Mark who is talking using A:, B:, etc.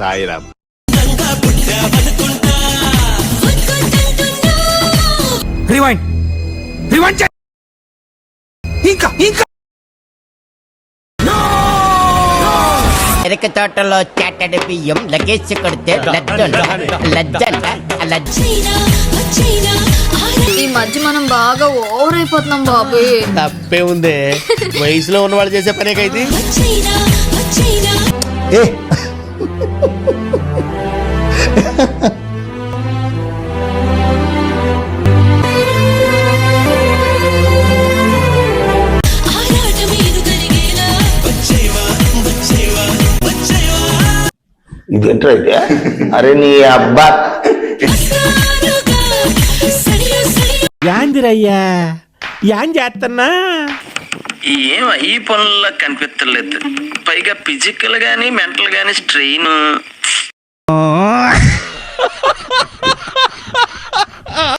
A: Sairam.
B: Rewind rewind ఇంకా ఇంకా
C: ఎరక తోటలో చాటడి బియ్యం లగేజ్ కొడితే
D: ఈ మధ్య మనం బాగా ఓవర్ అయిపోతున్నాం బాబు.
E: తప్పే ఉందే, వయసులో ఉన్నవాళ్ళు చేసే పనేకైతే.
F: ఇదేంట్రా అయితే? అరే నీ అబ్బా
E: యాందిరయ్యా యాన్ చేస్తున్నా.
G: ఏం ఈ పనుల్లో కనిపించలేదు. పైగా ఫిజికల్ గానీ మెంటల్ గానీ స్ట్రెయిన్.